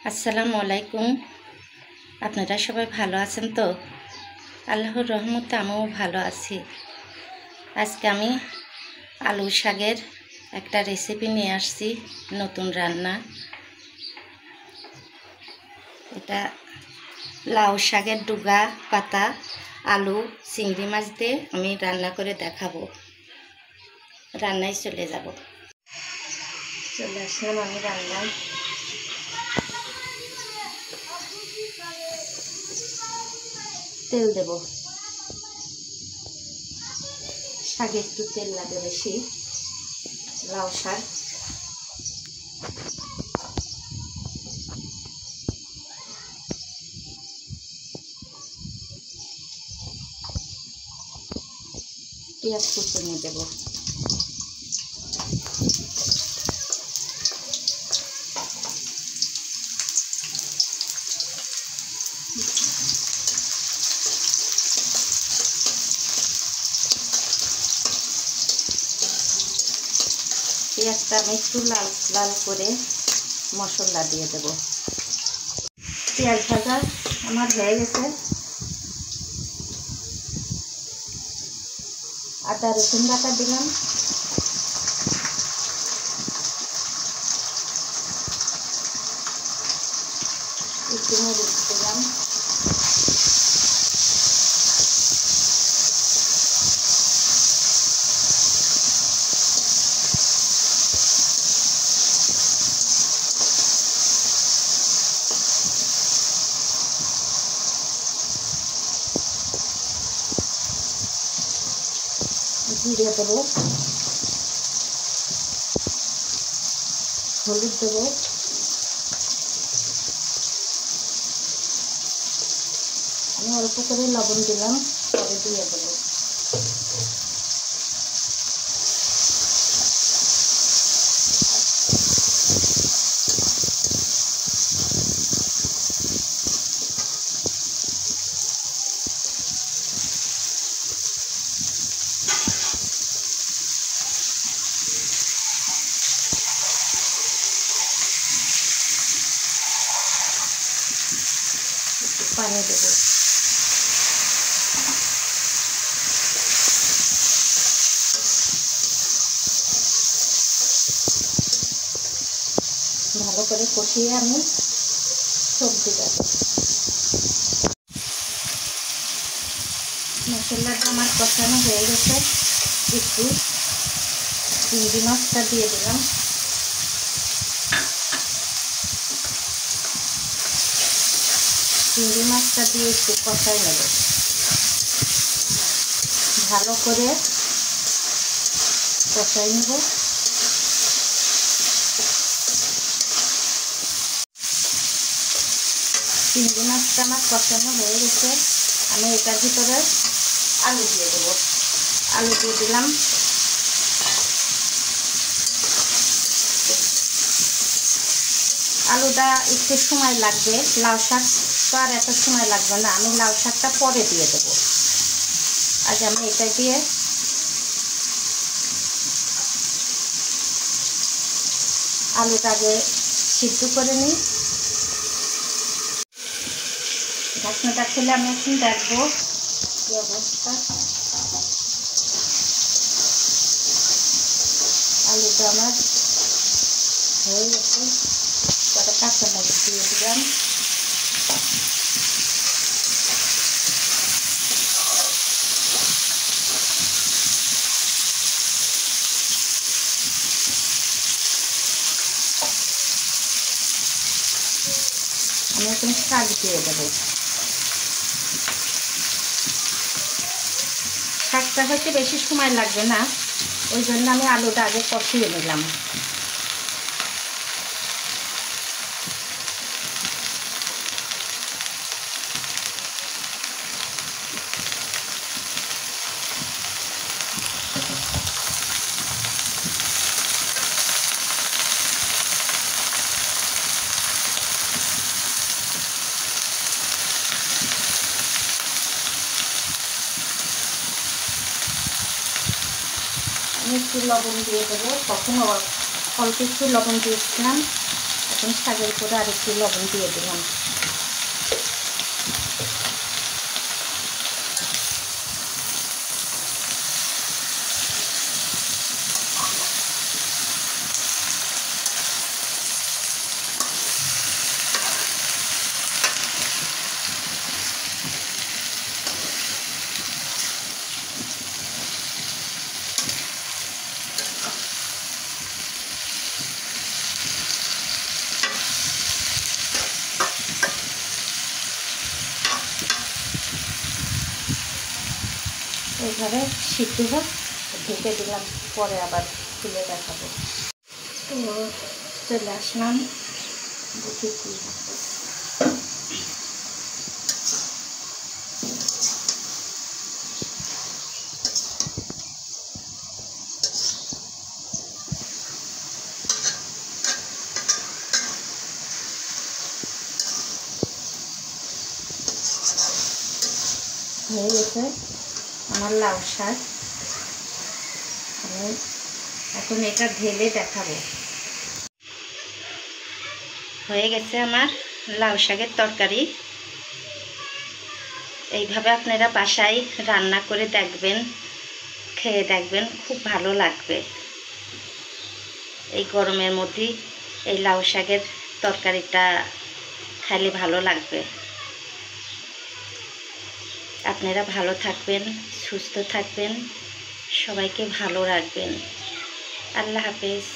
আসসালামু আলাইকুম। আপনারা সবাই ভালো আছেন তো? আল্লাহর রহমতে আমিও ভালো আছি। আজকে আমি আলু শাকের একটা রেসিপি নিয়ে আসছি, নতুন রান্না। এটা লাউ শাকের ডুগা পাতা, আলু, চিংড়ি মাছ দিয়ে আমি রান্না করে দেখাবো। রান্নায় চলে যাব। চলে আসলাম আমি রান্নায়। তেল দেব, শাকে একটু তেল লাগে বেশি। লাউ শাক, পেঁয়াজ কুচি দেব। পেঁয়াজটা আমি একটু লাল লাল করে মশলা দিয়ে দেব। পেঁয়াজ ভাজা আমার হয়ে গেছে। আদা রসুন বাটা দিলাম, একটু মরিচ দিলাম, জিরে দেবো, হলুদ দেবো, আমি অল্প করে লবণ দিলাম, পরে দিয়ে দেবো। পানি দেবো, ভালো করে কষিয়ে আমি সবজি দেব। মশলাটা আমার কষানো হয়ে গেছে। একটু চিংড়ি মাছটা দিয়ে দিলাম, চিংড়ি মাছটা দিয়ে একটু কষাই নেব। ভালো করে কষাই নেব। চিংড়ি মাছটা আমার কষানো হয়ে গেছে। আমি এটার ভিতরে আলু দিয়ে দেবো। আলু দিয়ে দিলাম, আলুটা একটু সময় লাগবে। লাউ শাক তো আর এত সময় লাগবে না, আমি লাউ শাকটা পরে দিয়ে দেবো। আজ আমি এটা দিয়ে আলুটা আগে সিদ্ধ করে নিই। ঢাকনাটা খুলে আমি এখন দেখবো কি অবস্থা। আলুটা আমার হয়ে গেছে। কটা কাঁচামরিচ দিয়ে দিলাম, আমি এখন শাক দিয়ে দেবো। শাকটা হয়তো বেশি সময় লাগবে না, ওই জন্য আমি আলুটা আগে কষিয়ে নিলাম। আমি একটু লবণ দিয়ে দেবো। কখনো অল্প একটু লবণ দিয়েছিলাম, এখন শাকের উপরে আর একটু লবণ দিয়ে দিলাম। এইভাবে সিদ্ধ হোক, ঢেকে দিলাম, পরে আবার তুলে দেখাবো। তো চলে আসলাম, দেখি কি হয়ে গেছে আমার লাউ শাক। আমি এখন এটা ঢেলে দেখাবো। হয়ে গেছে আমার লাউ শাকের তরকারি। এইভাবে আপনারা বাসায় রান্না করে দেখবেন, খেয়ে দেখবেন, খুব ভালো লাগবে। এই গরমের মধ্যে এই লাউ শাকের তরকারিটা খাইলে ভালো লাগবে। আপনারা ভালো থাকবেন, সুস্থ থাকবেন, সবাইকে ভালো রাখবেন। আল্লাহ হাফেজ।